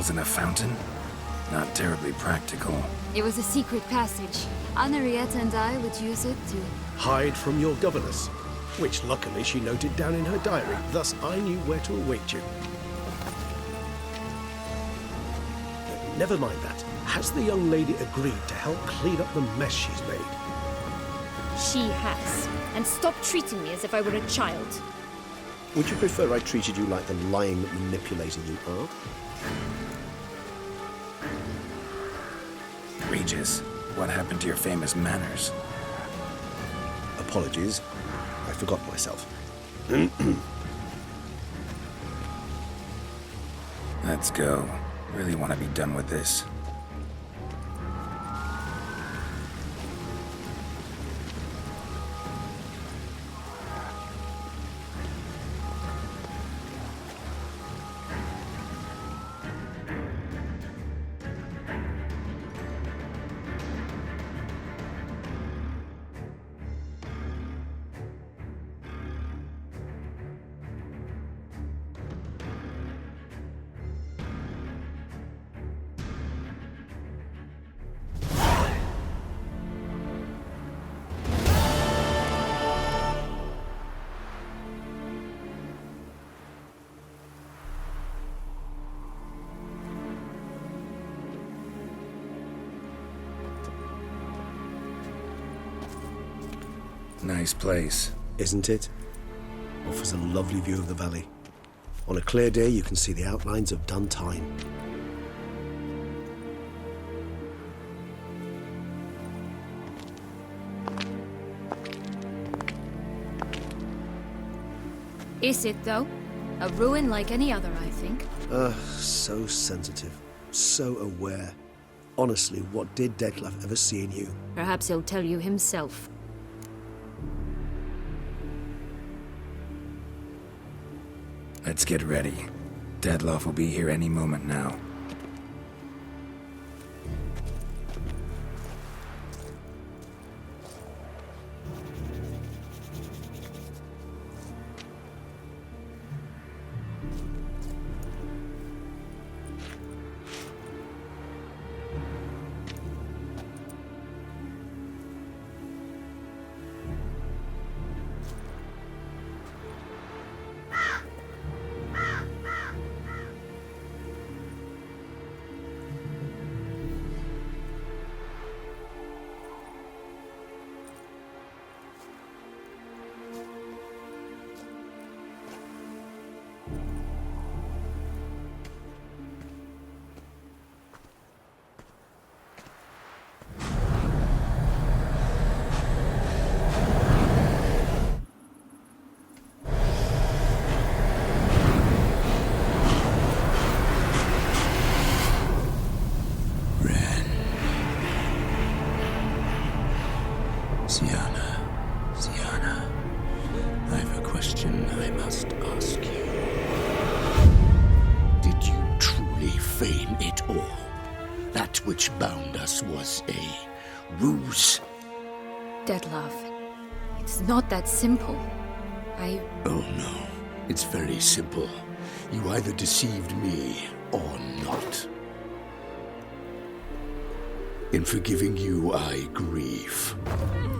wasn't a fountain? Not terribly practical. It was a secret passage. Henriette and I would use it to... Hide from your governess, which luckily she noted down in her diary, thus I knew where to await you. Never mind that. Has the young lady agreed to help clean up the mess she's made? She has. And stop treating me as if I were a child. Would you prefer I treated you like the lying manipulator you are? Regis, what happened to your famous manners? Apologies. I forgot myself. Let's go. Really want to be done with this. Nice place. Isn't it? Offers a lovely view of the valley. On a clear day, you can see the outlines of Duntine. Is it, though? A ruin like any other, I think. So sensitive. So aware. Honestly, what did Dettlaff ever see in you? Perhaps he'll tell you himself. Let's get ready. Dettlaff will be here any moment now. Syanna, I have a question I must ask you. Did you truly feign it all? That which bound us was a ruse? Dettlaff, it's not that simple. Oh no, it's very simple. You either deceived me or not. In forgiving you, I grieve.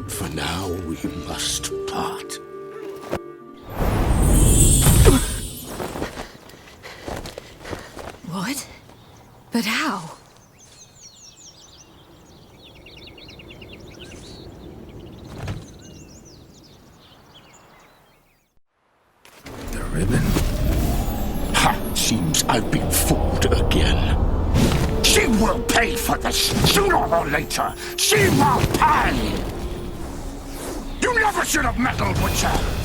For now, we must part. What? But how? The ribbon? Ha! Seems I've been fooled again. She will pay for this, sooner or later. She will pay! You never should have meddled with her!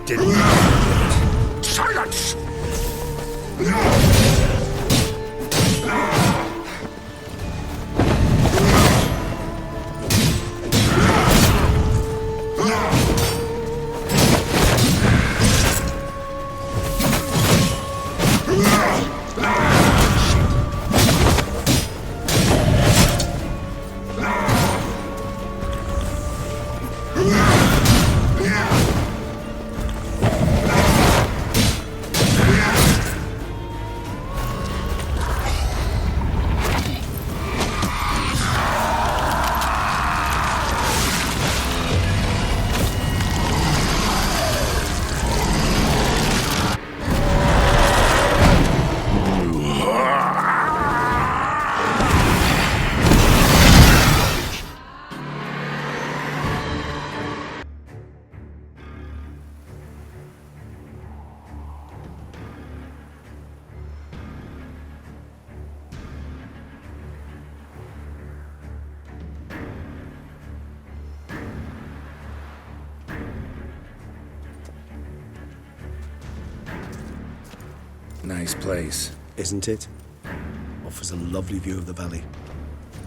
didn't. Silence! Nice place. Isn't it? Offers a lovely view of the valley.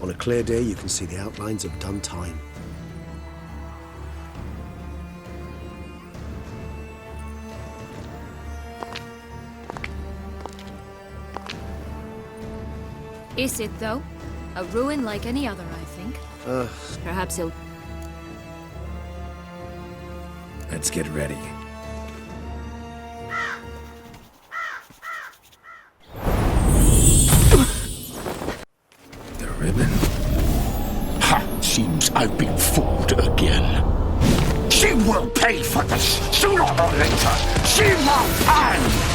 On a clear day, you can see the outlines of Dun Time. Is it, though? A ruin like any other, I think. Perhaps he'll. Let's get ready. The ribbon. Ha! Seems I've been fooled again. She will pay for this sooner or later. She will pay!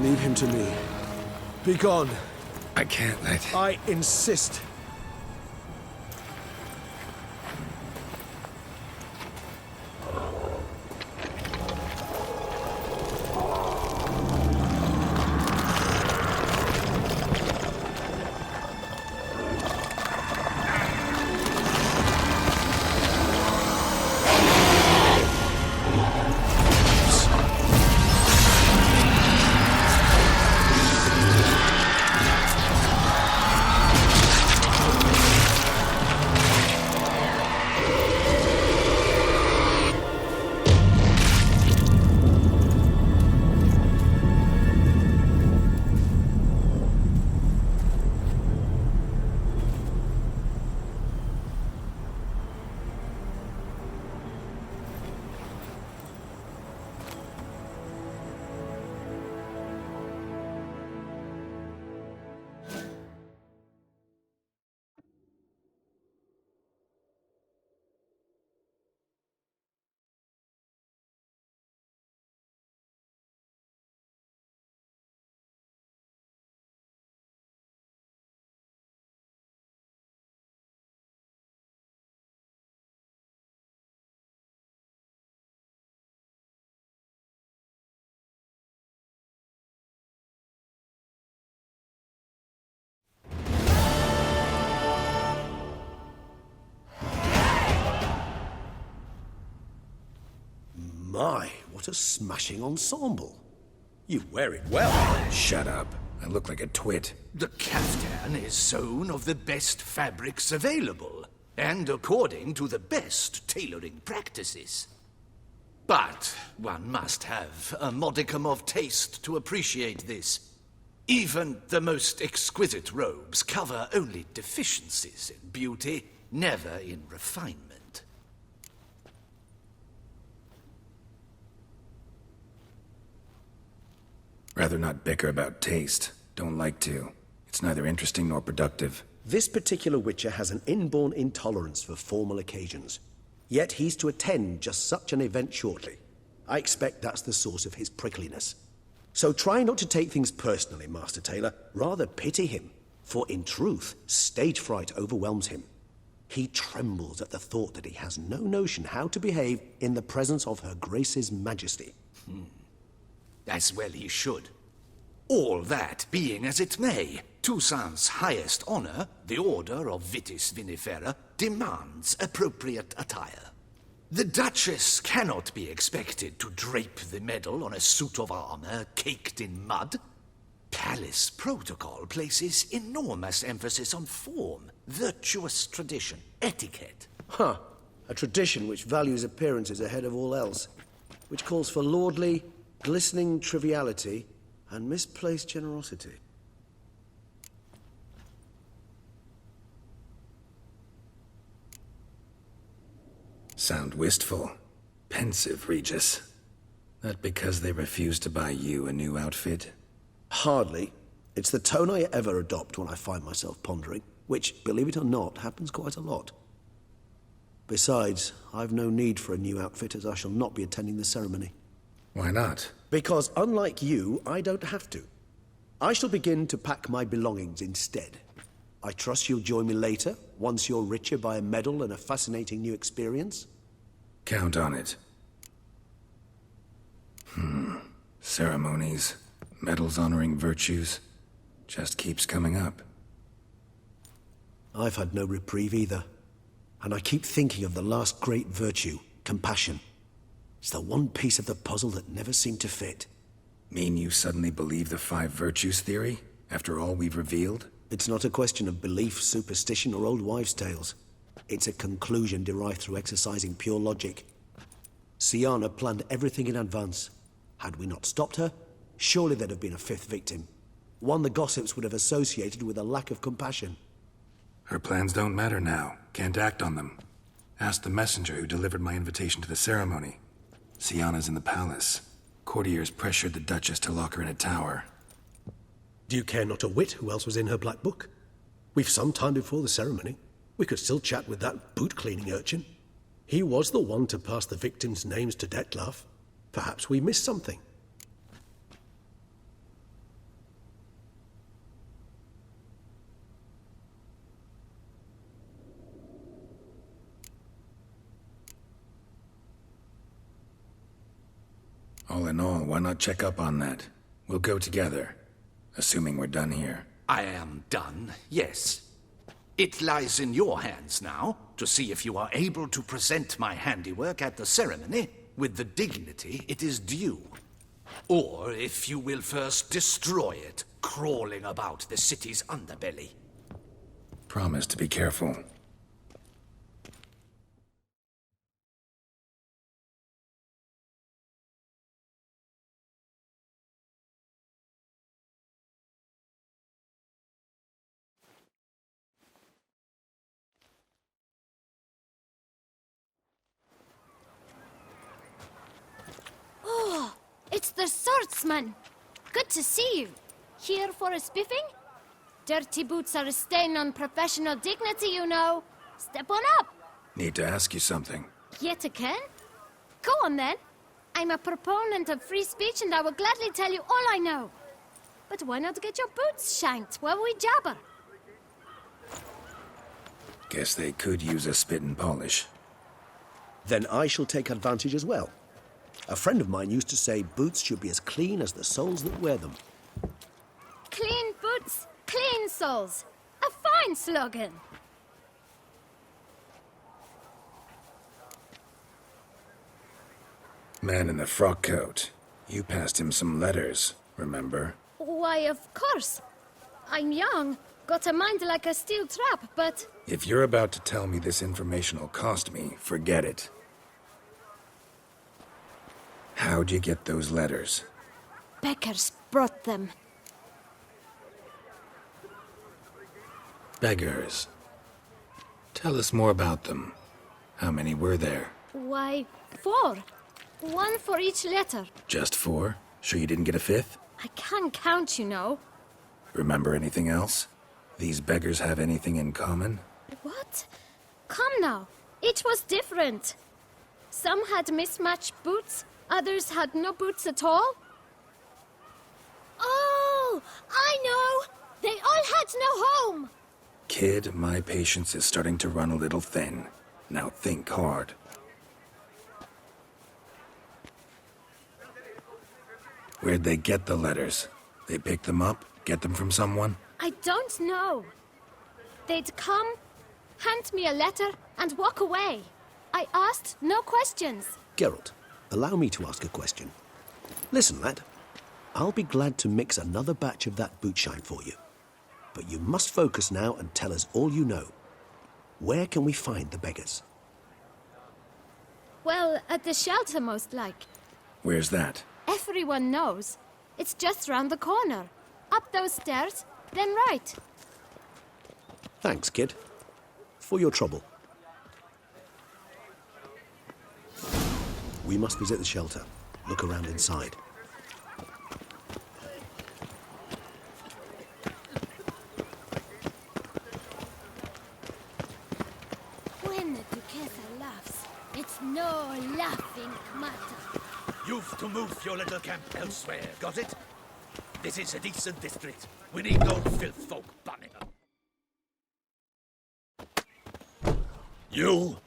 Leave him to me. Be gone. I can't let... I insist. My, what a smashing ensemble. You wear it well. Shut up. I look like a twit. The caftan is sewn of the best fabrics available, and according to the best tailoring practices. But one must have a modicum of taste to appreciate this. Even the most exquisite robes cover only deficiencies in beauty, never in refinement. Rather not bicker about taste. Don't like to. It's neither interesting nor productive. This particular Witcher has an inborn intolerance for formal occasions. Yet he's to attend just such an event shortly. I expect that's the source of his prickliness. So try not to take things personally, Master Taylor. Rather pity him. For in truth, stage fright overwhelms him. He trembles at the thought that he has no notion how to behave in the presence of Her Grace's Majesty. As well he should. All that being as it may, Toussaint's highest honor, the Order of Vitis Vinifera, demands appropriate attire. The Duchess cannot be expected to drape the medal on a suit of armor caked in mud. Palace protocol places enormous emphasis on form, virtuous tradition, etiquette. Huh. A tradition which values appearances ahead of all else. Which calls for lordly, glistening triviality and misplaced generosity. Sound wistful. Pensive, Regis. That because they refuse to buy you a new outfit? Hardly. It's the tone I ever adopt when I find myself pondering, which, believe it or not, happens quite a lot. Besides, I've no need for a new outfit as I shall not be attending the ceremony. Why not? Because unlike you, I don't have to. I shall begin to pack my belongings instead. I trust you'll join me later, once you're richer by a medal and a fascinating new experience? Count on it. Ceremonies, medals honoring virtues, just keeps coming up. I've had no reprieve either. And I keep thinking of the last great virtue, compassion. It's the one piece of the puzzle that never seemed to fit. Mean you suddenly believe the 5 virtues theory, after all we've revealed? It's not a question of belief, superstition, or old wives' tales. It's a conclusion derived through exercising pure logic. Syanna planned everything in advance. Had we not stopped her, surely there'd have been a 5th victim. One the gossips would have associated with a lack of compassion. Her plans don't matter now. Can't act on them. Ask the messenger who delivered my invitation to the ceremony. Syanna's in the palace. Courtiers pressured the Duchess to lock her in a tower. Do you care not a whit who else was in her black book? We've some time before the ceremony. We could still chat with that boot-cleaning urchin. He was the one to pass the victims' names to Dettlaff. Perhaps we missed something. All in all, why not check up on that? We'll go together, assuming we're done here. I am done, yes. It lies in your hands now to see if you are able to present my handiwork at the ceremony with the dignity it is due. Or if you will first destroy it, crawling about the city's underbelly. Promise to be careful. It's the swordsman! Good to see you. Here for a spiffing? Dirty boots are a stain on professional dignity, you know. Step on up. Need to ask you something. Yet again? Go on then. I'm a proponent of free speech and I will gladly tell you all I know. But why not get your boots shanked while we jabber? Guess they could use a spit and polish. Then I shall take advantage as well. A friend of mine used to say boots should be as clean as the soles that wear them. Clean boots, clean soles. A fine slogan. Man in the frock coat. You passed him some letters, remember? Why, of course. I'm young, got a mind like a steel trap, but... If you're about to tell me this information will cost me, forget it. How'd you get those letters? Beggars brought them. Beggars. Tell us more about them. How many were there? Why, 4. 1 for each letter. Just 4? Sure you didn't get a 5th? I can't count, you know. Remember anything else? These beggars have anything in common? What? Come now. Each was different. Some had mismatched boots, others had no boots at all. Oh, I know! They all had no home! Kid, my patience is starting to run a little thin. Now think hard. Where'd they get the letters? They pick them up? Get them from someone? I don't know. They'd come, hand me a letter, and walk away. I asked no questions. Geralt, allow me to ask a question. Listen, lad. I'll be glad to mix another batch of that bootshine for you. But you must focus now and tell us all you know. Where can we find the beggars? Well, at the shelter, most like. Where's that? Everyone knows. It's just round the corner. Up those stairs, then right. Thanks, kid. For your trouble. We must visit the shelter. Look around inside. When the Duquesa laughs, it's no laughing matter. You've to move your little camp elsewhere, got it? This is a decent district. We need no filth folk banning them. You?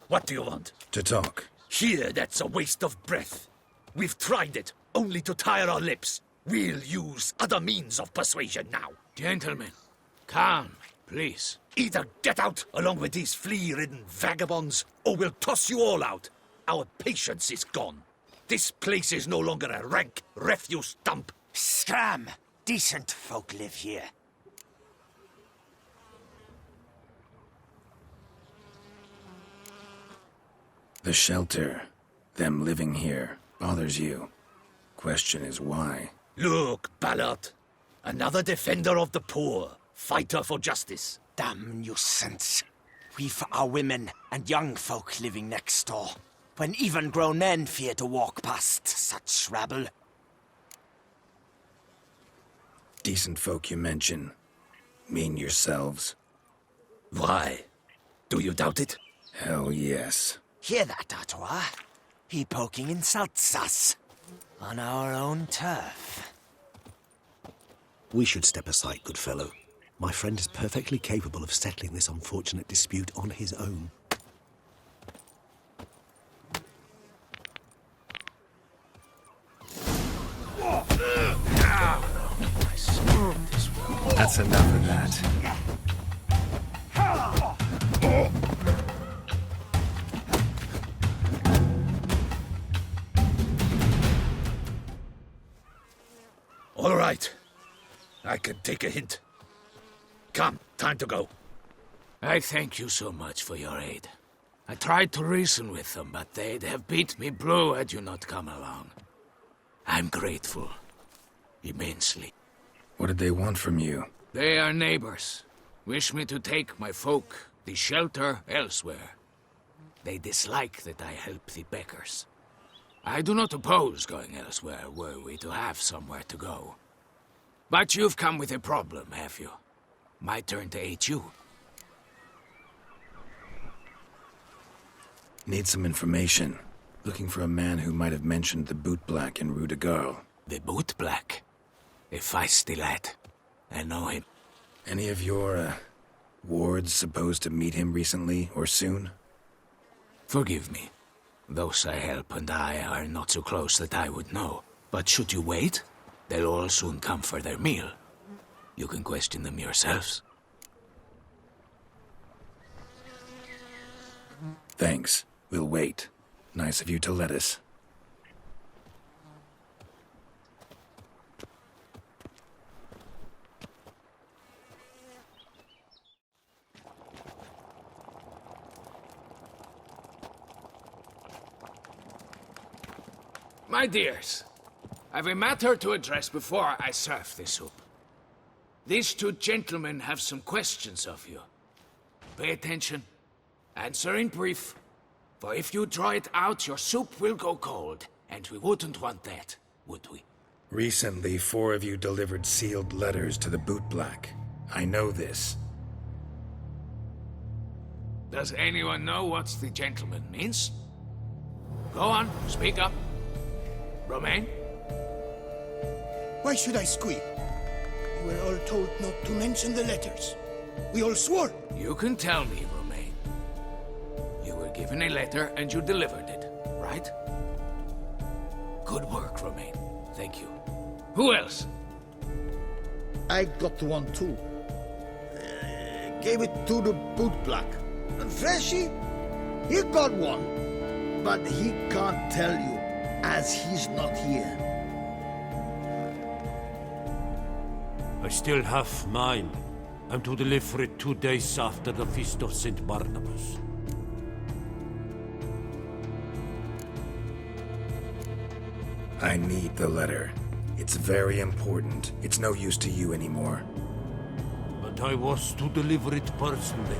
What do you want? To talk. Here, that's a waste of breath. We've tried it, only to tire our lips. We'll use other means of persuasion now. Gentlemen, calm, please. Either get out along with these flea-ridden vagabonds, or we'll toss you all out. Our patience is gone. This place is no longer a rank refuse dump. Scram! Decent folk live here. The shelter, them living here, bothers you. Question is why? Look, Ballard. Another defender of the poor. Fighter for justice. Damn nuisance. We've our women and young folk living next door, when even grown men fear to walk past such rabble. Decent folk you mention. Mean yourselves? Why? Do you doubt it? Hell yes. Hear that, Artois? He poking insults us. On our own turf. We should step aside, good fellow. My friend is perfectly capable of settling this unfortunate dispute on his own. That's enough of that. All right. I can take a hint. Come, time to go. I thank you so much for your aid. I tried to reason with them, but they'd have beat me blue had you not come along. I'm grateful. Immensely. What did they want from you? They are neighbors. Wish me to take my folk, the shelter, elsewhere. They dislike that I help the beggars. I do not oppose going elsewhere, were we to have somewhere to go. But you've come with a problem, have you? My turn to aid you. Need some information. Looking for a man who might have mentioned the Boot Black in Rue de Garl. The Boot Black? A feisty lad. I know him. Any of your, wards supposed to meet him recently or soon? Forgive me. Those I help and I are not so close that I would know. But should you wait, they'll all soon come for their meal. You can question them yourselves. Thanks. We'll wait. Nice of you to let us. My dears, I've a matter to address before I serve the soup. These two gentlemen have some questions of you. Pay attention. Answer in brief. For if you draw it out, your soup will go cold. And we wouldn't want that, would we? Recently, 4 of you delivered sealed letters to the Boot Black. I know this. Does anyone know what the gentleman means? Go on, speak up. Romain? Why should I squeal? We were all told not to mention the letters. We all swore. You can tell me, Romain. You were given a letter and you delivered it, right? Good work, Romain. Thank you. Who else? I got one too. Gave it to the Boot Black. And Freshy, he got one. But he can't tell you, as he's not here. I still have mine. I'm to deliver it 2 days after the Feast of St. Barnabas. I need the letter. It's very important. It's no use to you anymore. But I was to deliver it personally.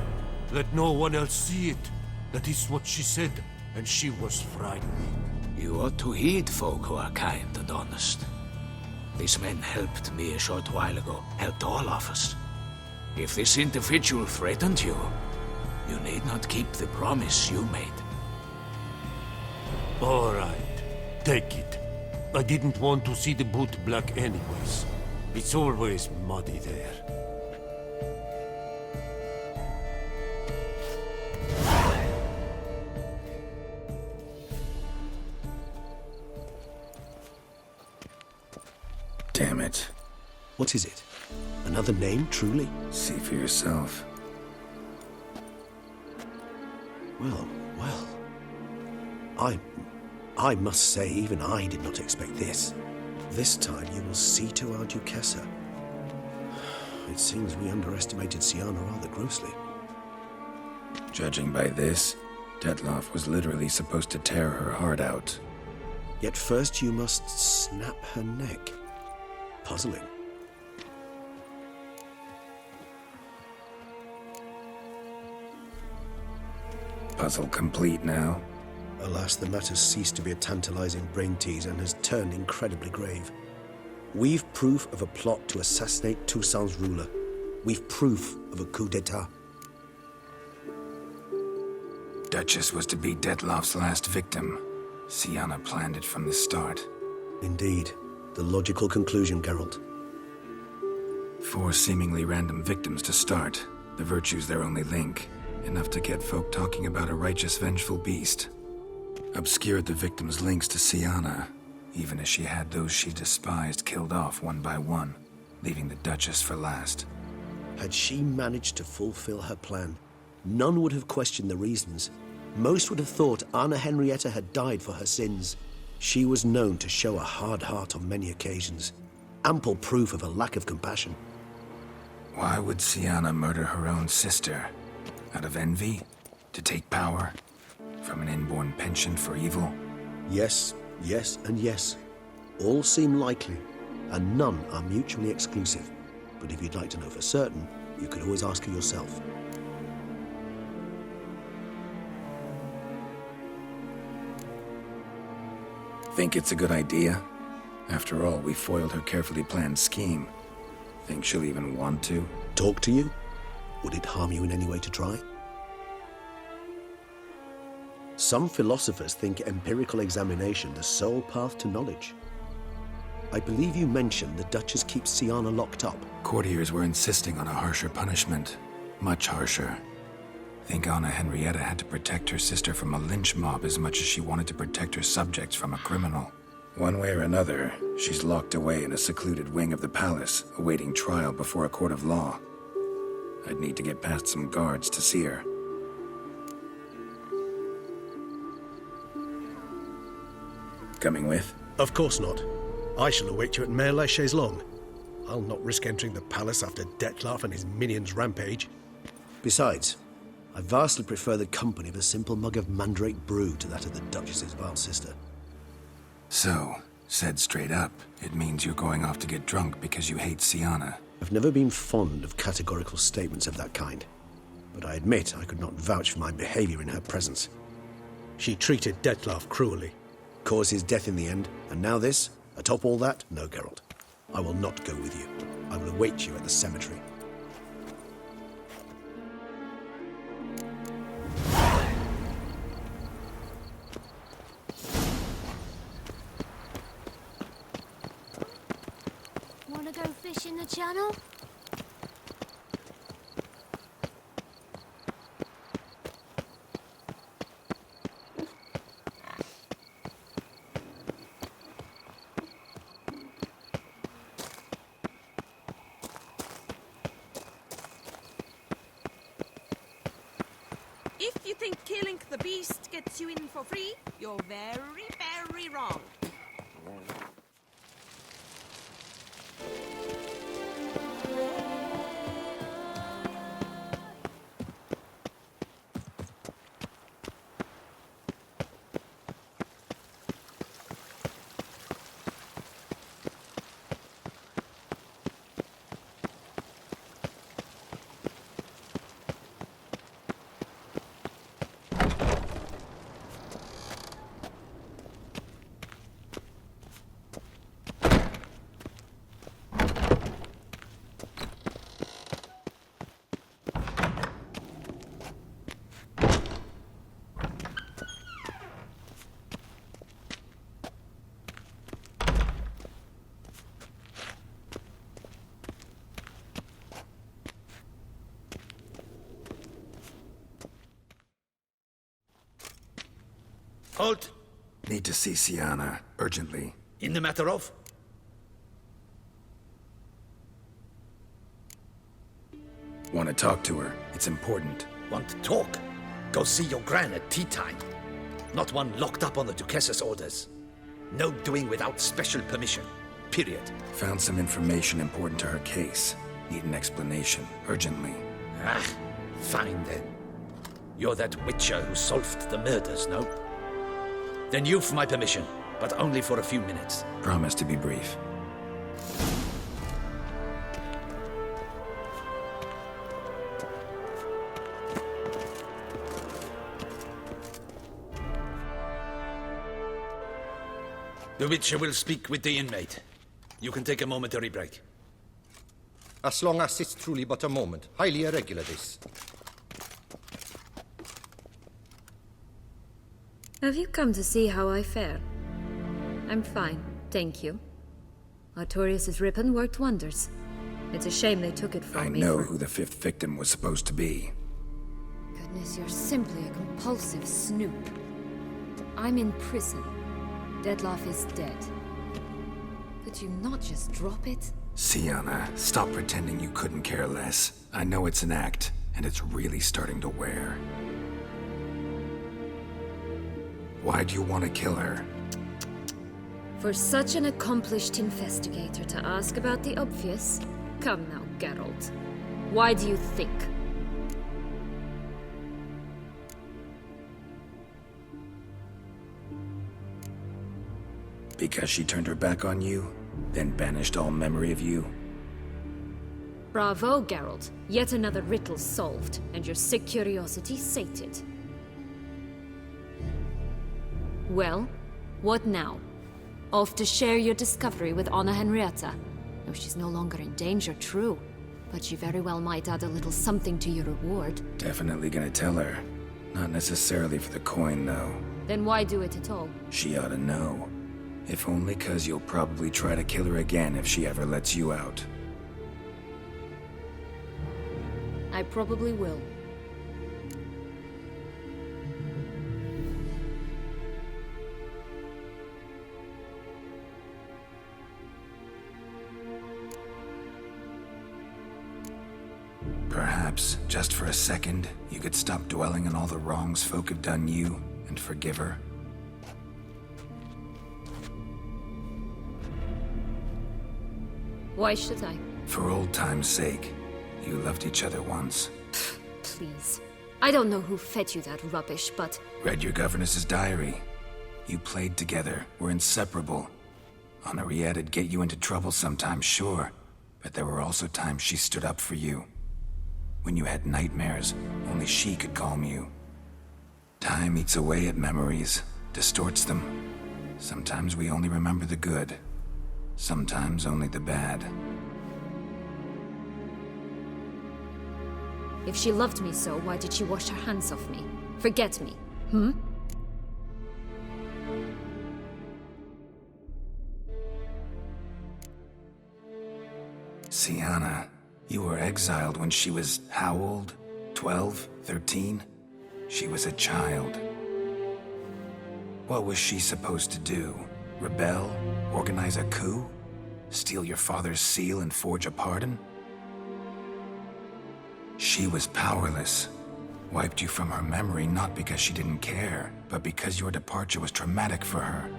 Let no one else see it. That is what she said, and she was frightened. You ought to heed folk who are kind and honest. These men helped me a short while ago, helped all of us. If this individual threatened you, you need not keep the promise you made. All right, take it. I didn't want to see the Boot Black anyways. It's always muddy there. Damn it. What is it? Another name, truly? See for yourself. Well, well. I must say, even I did not expect this. This time you will see to our Duquesa. It seems we underestimated Siana rather grossly. Judging by this, Detloff was literally supposed to tear her heart out. Yet first you must snap her neck. Puzzling. Puzzle complete now. Alas, the matter's ceased to be a tantalizing brain tease and has turned incredibly grave. We've proof of a plot to assassinate Toussaint's ruler. We've proof of a coup d'etat. Duchess was to be Detloff's last victim. Siana planned it from the start. Indeed. The logical conclusion, Geralt. 4 seemingly random victims to start. The virtue's their only link. Enough to get folk talking about a righteous, vengeful beast. Obscured the victims' links to Siana, even as she had those she despised killed off one by one. leaving the Duchess for last. Had she managed to fulfill her plan, none would have questioned the reasons. Most would have thought Anna Henrietta had died for her sins. She was known to show a hard heart on many occasions. Ample proof of a lack of compassion. Why would Siana murder her own sister? Out of envy? To take power? From an inborn penchant for evil? Yes, yes, and yes. All seem likely, and none are mutually exclusive. But if you'd like to know for certain, you could always ask her yourself. Think it's a good idea? After all, we foiled her carefully planned scheme. Think she'll even want to? Talk to you? Would it harm you in any way to try? Some philosophers think empirical examination the sole path to knowledge. I believe you mentioned the Duchess keeps Siana locked up. Courtiers were insisting on a harsher punishment. Much harsher. Think Anna Henrietta had to protect her sister from a lynch mob as much as she wanted to protect her subjects from a criminal. One way or another, she's locked away in a secluded wing of the palace, awaiting trial before a court of law. I'd need to get past some guards to see her. Coming with? Of course not. I shall await you at Mare la Chaise-Longue. I'll not risk entering the palace after Dettlaff and his minions rampage. Besides, I vastly prefer the company of a simple mug of mandrake brew to that of the Duchess's vile sister. So, said straight up, it means you're going off to get drunk because you hate Siana. I've never been fond of categorical statements of that kind, but I admit I could not vouch for my behavior in her presence. She treated Dettlaff cruelly, caused his death in the end, and now this? Atop all that? No, Geralt. I will not go with you. I will await you at the cemetery. Wanna go fish in the channel? If you think killing the beast gets you in for free, you're very, very wrong. Halt! Need to see Siana, urgently. In the matter of? Want to talk to her. It's important. Want to talk? Go see your gran at tea time. Not one locked up on the Duchess's orders. No doing without special permission. Period. Found some information important to her case. Need an explanation, urgently. Ah, fine then. You're that witcher who solved the murders, no? Then you've my permission, but only for a few minutes. Promise to be brief. The Witcher will speak with the inmate. You can take a momentary break. As long as it's truly but a moment. Highly irregular, this. Have you come to see how I fare? I'm fine, thank you. Artorius' ribbon worked wonders. It's a shame they took it from me. I know who the fifth victim was supposed to be. Goodness, you're simply a compulsive snoop. I'm in prison. Dettlaff is dead. Could you not just drop it? Sienna, stop pretending you couldn't care less. I know it's an act, and it's really starting to wear. Why do you want to kill her? For such an accomplished investigator to ask about the obvious? Come now, Geralt. Why do you think? Because she turned her back on you, then banished all memory of you? Bravo, Geralt. Yet another riddle solved, and your sick curiosity sated. Well, what now? Off to share your discovery with Anna Henrietta? No, she's no longer in danger, true. But she very well might add a little something to your reward. Definitely gonna tell her. Not necessarily for the coin, though. Then why do it at all? She ought to know. If only 'cause you'll probably try to kill her again if she ever lets you out. I probably will. Perhaps, just for a second, you could stop dwelling on all the wrongs folk have done you and forgive her. Why should I? For old time's sake. You loved each other once. Please. I don't know who fed you that rubbish, but... Read your governess's diary. You played together, were inseparable. Henriette'd get you into trouble sometimes, sure. But there were also times she stood up for you. When you had nightmares, only she could calm you. Time eats away at memories, distorts them. Sometimes we only remember the good. Sometimes only the bad. If she loved me so, why did she wash her hands off me? Forget me, hmm? Sienna, you were exiled when she was how old? 12? 13? She was a child. What was she supposed to do? Rebel? Organize a coup? Steal your father's seal and forge a pardon? She was powerless. Wiped you from her memory not because she didn't care, but because your departure was traumatic for her.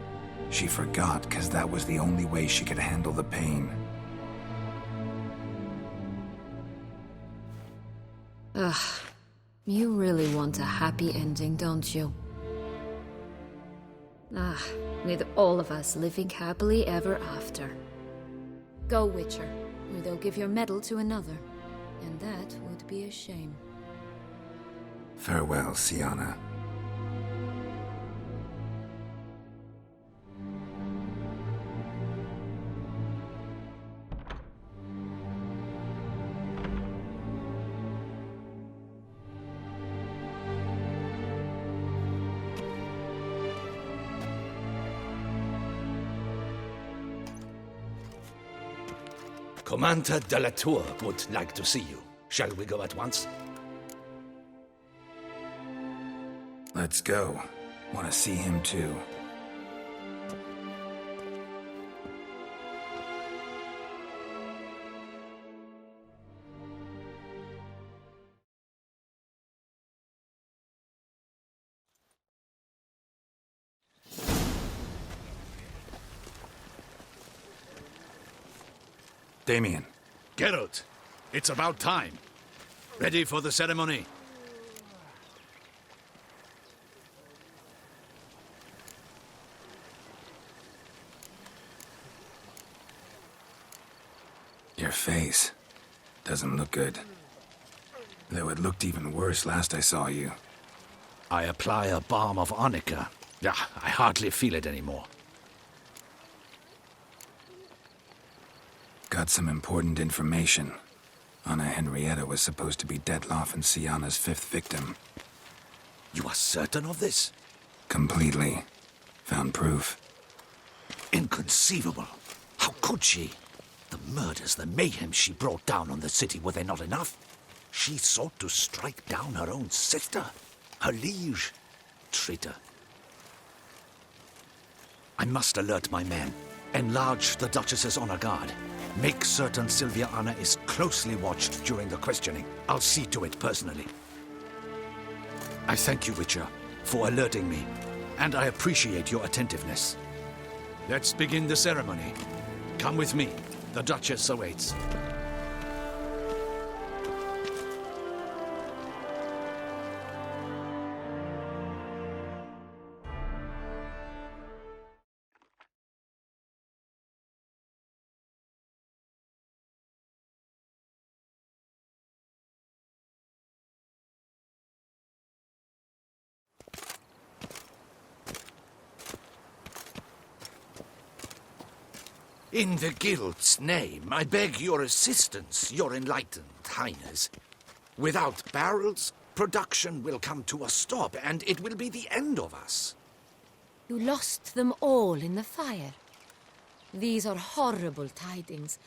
She forgot because that was the only way she could handle the pain. Ugh. You really want a happy ending, don't you? With all of us living happily ever after. Go, Witcher, or they'll give your medal to another. And that would be a shame. Farewell, Sienna. Commander de la Tour would like to see you. Shall we go at once? Let's go. Want to see him too. Damien. Geralt, it's about time. Ready for the ceremony? Your face doesn't look good. Though it looked even worse last I saw you. I apply a balm of arnica. Yeah, I hardly feel it anymore. Got some important information. Anna Henrietta was supposed to be Detloff and Sienna's 5th victim. You are certain of this? Completely. Found proof. Inconceivable. How could she? The murders, the mayhem she brought down on the city, were they not enough? She sought to strike down her own sister, her liege. Traitor. I must alert my men. Enlarge the Duchess's honor guard. Make certain Sylvia Anna is closely watched during the questioning. I'll see to it personally. I thank you, Witcher, for alerting me, and I appreciate your attentiveness. Let's begin the ceremony. Come with me. The Duchess awaits. In the Guild's name, I beg your assistance, your enlightened highness. Without barrels, production will come to a stop, and it will be the end of us. You lost them all in the fire. These are horrible tidings.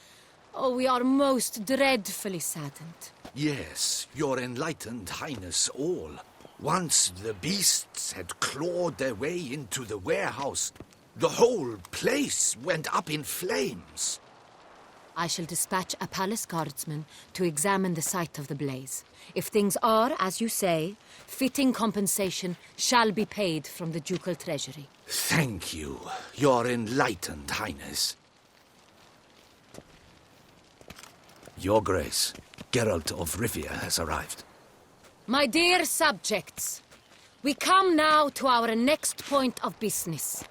Oh, we are most dreadfully saddened. Yes, your enlightened highness all. Once the beasts had clawed their way into the warehouse, the whole place went up in flames. I shall dispatch a palace guardsman to examine the site of the blaze. If things are, as you say, fitting compensation shall be paid from the ducal treasury. Thank you, your enlightened highness. Your Grace, Geralt of Rivia has arrived. My dear subjects, we come now to our next point of business.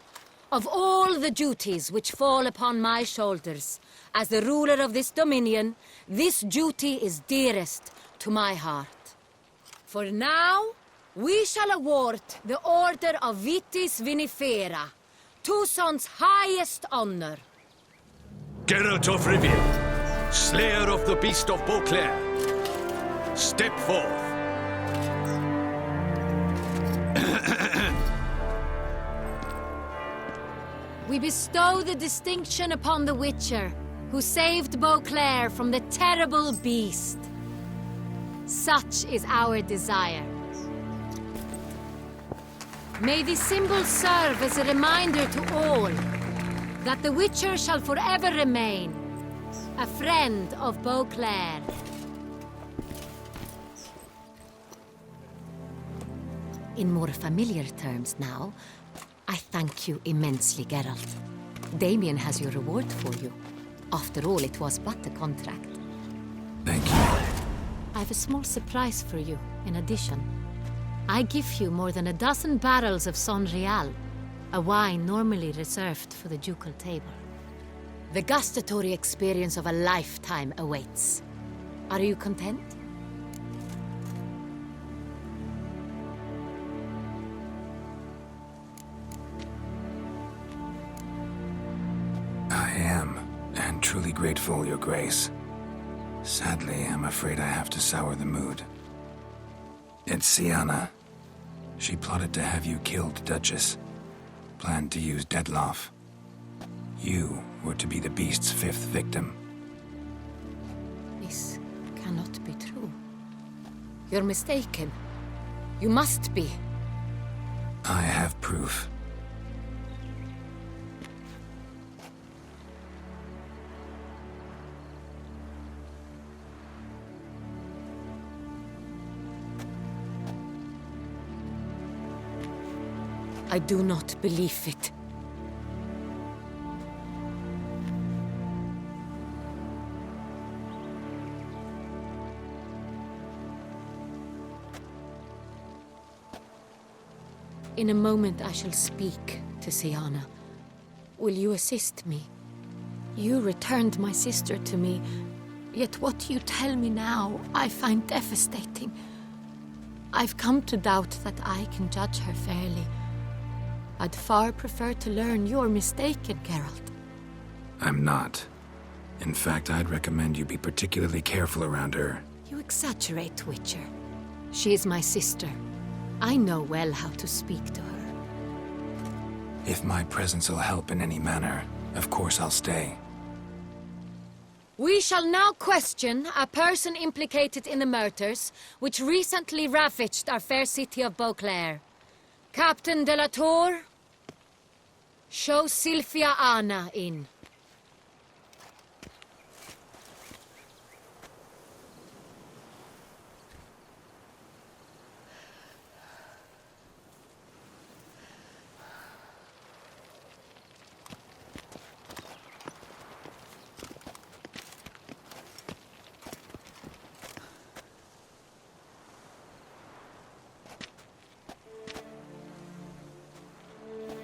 Of all the duties which fall upon my shoulders, as the ruler of this dominion, this duty is dearest to my heart. For now, we shall award the Order of Vitis Vinifera, Toussaint's highest honor. Geralt of Rivia, slayer of the beast of Beauclair, step forth. We bestow the distinction upon the Witcher, who saved Beauclair from the terrible beast. Such is our desire. May this symbol serve as a reminder to all that the Witcher shall forever remain a friend of Beauclair. In more familiar terms now, I thank you immensely, Geralt. Damien has your reward for you. After all, it was but a contract. Thank you. I have a small surprise for you, in addition. I give you more than a dozen barrels of Son Real, a wine normally reserved for the ducal table. The gustatory experience of a lifetime awaits. Are you content? I am, and truly grateful, Your Grace. Sadly, I'm afraid I have to sour the mood. It's Syanna. She plotted to have you killed, Duchess. Planned to use Detloff. You were to be the beast's fifth victim. This cannot be true. You're mistaken. You must be. I have proof. I do not believe it. In a moment I shall speak to Syanna. Will you assist me? You returned my sister to me, yet what you tell me now I find devastating. I've come to doubt that I can judge her fairly. I'd far prefer to learn you're mistaken, Geralt. I'm not. In fact, I'd recommend you be particularly careful around her. You exaggerate, Witcher. She is my sister. I know well how to speak to her. If my presence will help in any manner, of course I'll stay. We shall now question a person implicated in the murders which recently ravaged our fair city of Beauclair. Captain de la Tour, show Sylvia Anna in.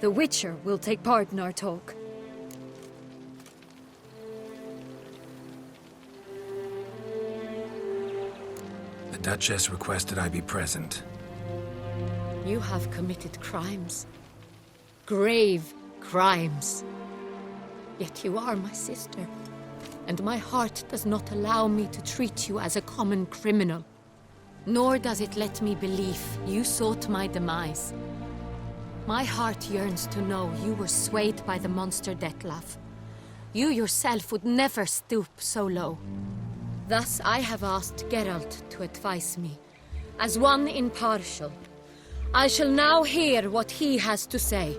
The Witcher will take part in our talk. The Duchess requested I be present. You have committed crimes. Grave crimes. Yet you are my sister, and my heart does not allow me to treat you as a common criminal. Nor does it let me believe you sought my demise. My heart yearns to know you were swayed by the monster Dettlaff. You yourself would never stoop so low. Thus I have asked Geralt to advise me, as one impartial. I shall now hear what he has to say.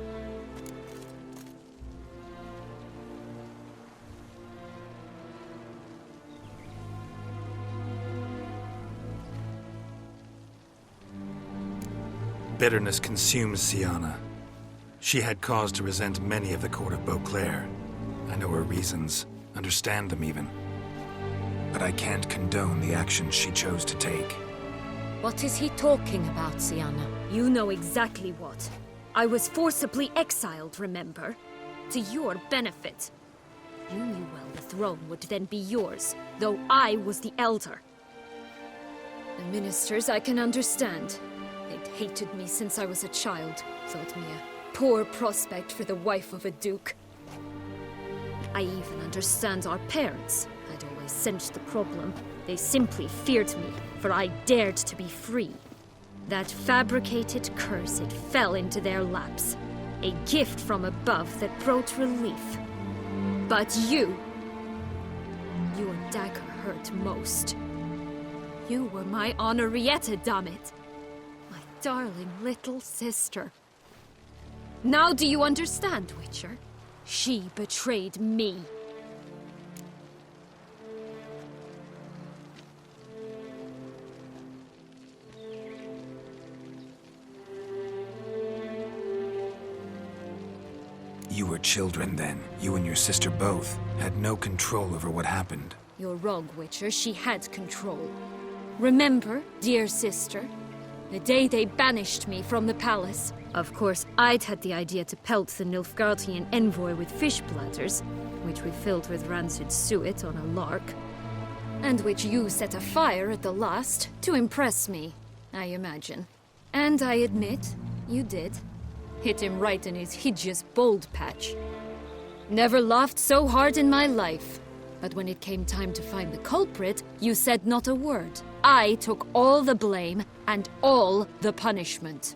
Bitterness consumes Syanna. She had cause to resent many of the court of Beauclair. I know her reasons, understand them even. But I can't condone the actions she chose to take. What is he talking about, Syanna? You know exactly what. I was forcibly exiled, remember? To your benefit. You knew well the throne would then be yours, though I was the elder. The ministers I can understand. They'd hated me since I was a child, thought me a poor prospect for the wife of a duke. I even understand our parents. I'd always sensed the problem. They simply feared me, for I dared to be free. That fabricated curse, it fell into their laps. A gift from above that brought relief. But you... your dagger hurt most. You were my Henrietta, damn it! My darling little sister. Now do you understand, Witcher? She betrayed me. You were children then. You and your sister both had no control over what happened. You're wrong, Witcher. She had control. Remember, dear sister, the day they banished me from the palace. Of course, I'd had the idea to pelt the Nilfgaardian envoy with fish bladders, which we filled with rancid suet on a lark, and which you set afire at the last to impress me, I imagine. And I admit, you did. Hit him right in his hideous bald patch. Never laughed so hard in my life. But when it came time to find the culprit, you said not a word. I took all the blame and all the punishment.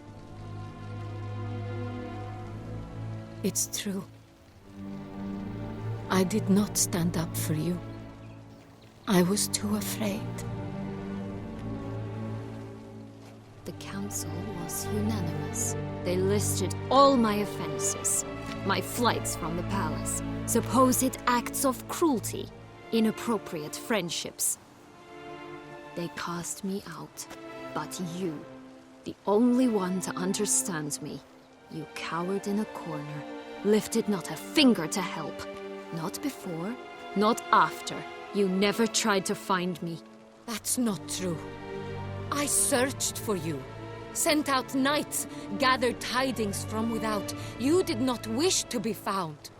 It's true. I did not stand up for you. I was too afraid. The council was unanimous. They listed all my offenses. My flights from the palace, supposed acts of cruelty, inappropriate friendships. They cast me out. But you, the only one to understand me, you cowered in a corner, lifted not a finger to help. Not before, not after. You never tried to find me. That's not true. I searched for you. Sent out knights, gathered tidings from without. You did not wish to be found.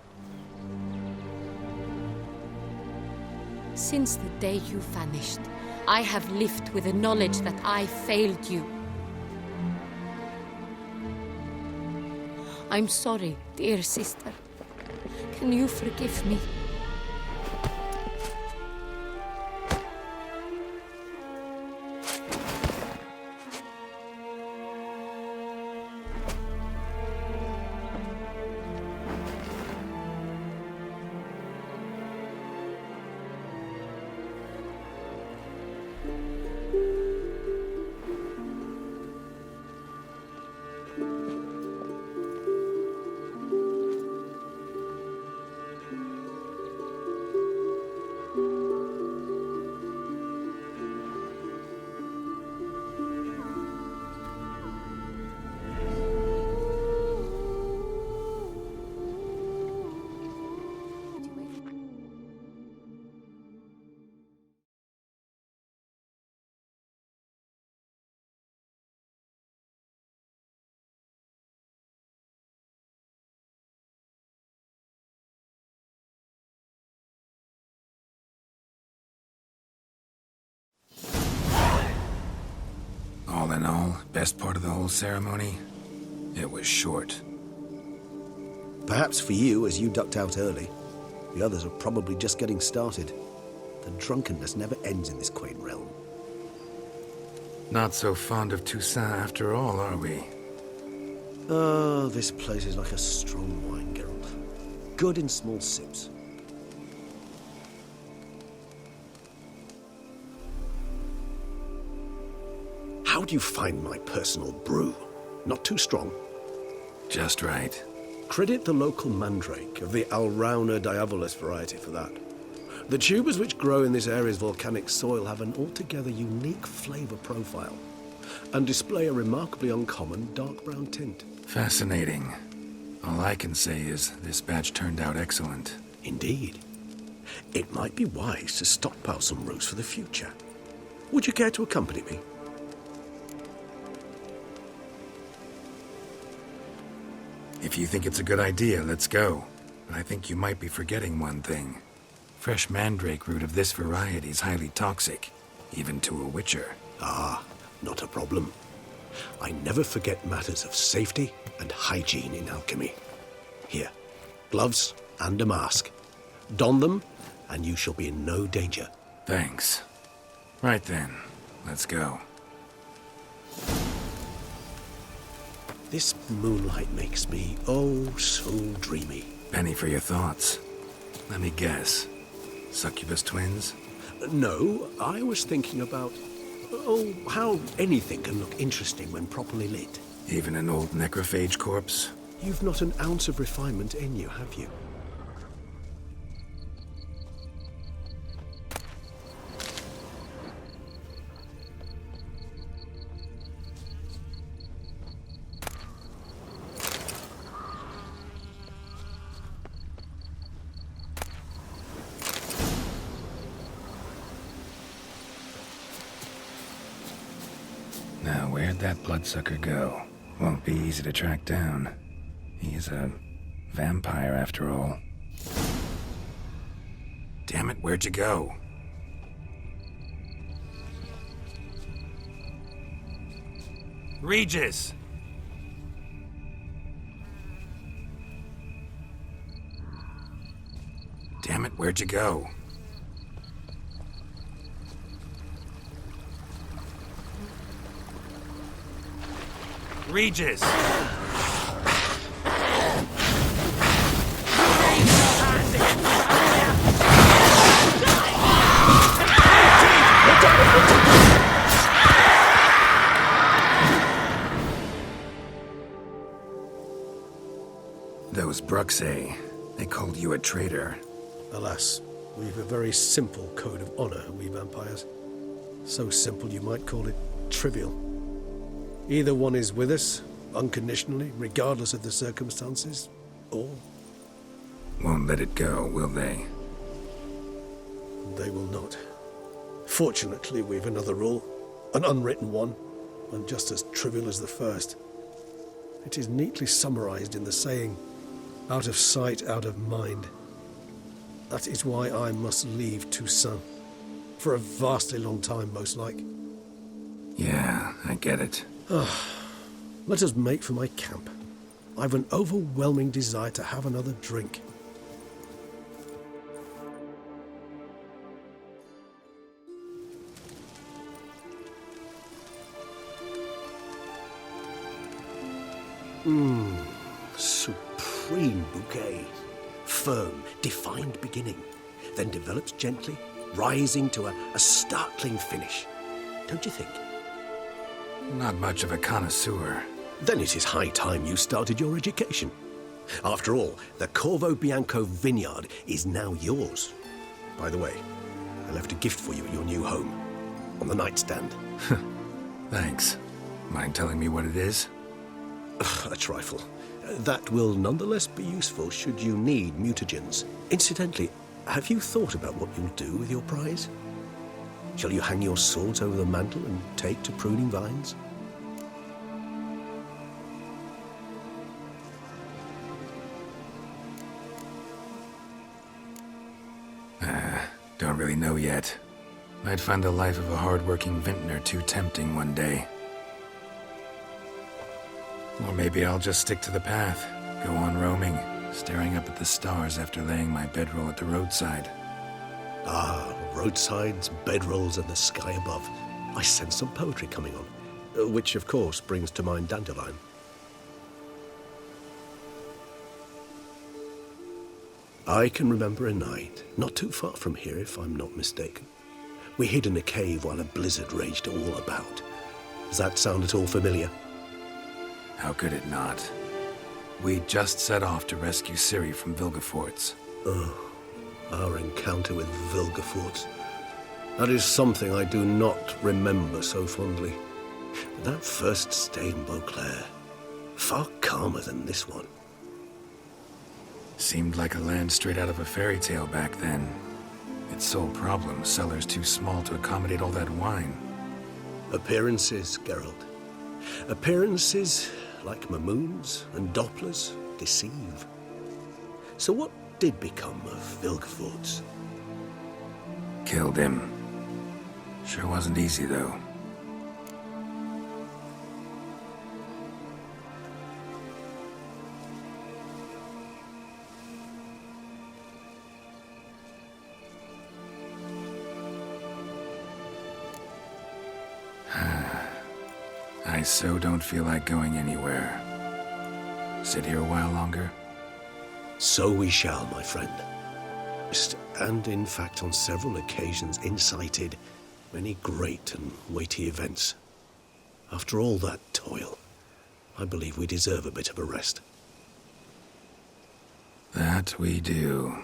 Since the day you vanished, I have lived with the knowledge that I failed you. I'm sorry, dear sister. Can you forgive me? Well, best part of the whole ceremony? It was short. Perhaps for you, as you ducked out early. The others are probably just getting started. The drunkenness never ends in this quaint realm. Not so fond of Toussaint after all, are we? Oh, this place is like a strong wine, Geralt. Good in small sips. How do you find my personal brew? Not too strong? Just right. Credit the local mandrake of the Alrauna diabolus variety for that. The tubers which grow in this area's volcanic soil have an altogether unique flavor profile and display a remarkably uncommon dark brown tint. Fascinating. All I can say is this batch turned out excellent. Indeed. It might be wise to stockpile some roots for the future. Would you care to accompany me? If you think it's a good idea, let's go. But I think you might be forgetting one thing. Fresh mandrake root of this variety is highly toxic, even to a witcher. Ah, not a problem. I never forget matters of safety and hygiene in alchemy. Here, gloves and a mask. Don them, and you shall be in no danger. Thanks. Right then, let's go. This moonlight makes me, oh, so dreamy. Penny for your thoughts. Let me guess. Succubus twins? No, I was thinking about, oh, how anything can look interesting when properly lit. Even an old necrophage corpse? You've not an ounce of refinement in you, have you? Now, where'd that bloodsucker go? Won't be easy to track down. He's a vampire, after all. Damn it, where'd you go? Regis! Damn it, where'd you go? Regis! Those Bruxae, they called you a traitor. Alas, we've a very simple code of honor, we vampires. So simple you might call it trivial. Either one is with us, unconditionally, regardless of the circumstances, or... Won't let it go, will they? They will not. Fortunately, we've another rule, an unwritten one, and just as trivial as the first. It is neatly summarized in the saying, out of sight, out of mind. That is why I must leave Toussaint. For a vastly long time, most like. Yeah, I get it. Let us make for my camp. I've an overwhelming desire to have another drink. Supreme bouquet. Firm, defined beginning, then develops gently, rising to a startling finish. Don't you think? Not much of a connoisseur. Then it is high time you started your education. After all, the Corvo Bianco vineyard is now yours. By the way, I left a gift for you at your new home, on the nightstand. Thanks. Mind telling me what it is? A trifle. That will nonetheless be useful should you need mutagens. Incidentally, have you thought about what you'll do with your prize? Shall you hang your swords over the mantle and take to pruning vines? Don't really know yet. I'd find the life of a hard-working vintner too tempting one day. Or maybe I'll just stick to the path, go on roaming, staring up at the stars after laying my bedroll at the roadside. Ah, roadsides, bedrolls, and the sky above. I sense some poetry coming on, which of course brings to mind Dandelion. I can remember a night, not too far from here if I'm not mistaken. We hid in a cave while a blizzard raged all about. Does that sound at all familiar? How could it not? We just set off to rescue Ciri from Vilgefortz. Oh, our encounter with Vilgefortz. That is something I do not remember so fondly. But that first stay in Beauclair, far calmer than this one. Seemed like a land straight out of a fairy tale back then. Its sole problem, cellars too small to accommodate all that wine. Appearances, Geralt. Appearances, like Mamoons and Dopplers, deceive. So what did become of Vilgefortz? Killed him. Sure wasn't easy, though. I so don't feel like going anywhere. Sit here a while longer? So we shall, my friend. And in fact, on several occasions incited many great and weighty events. After all that toil, I believe we deserve a bit of a rest. That we do.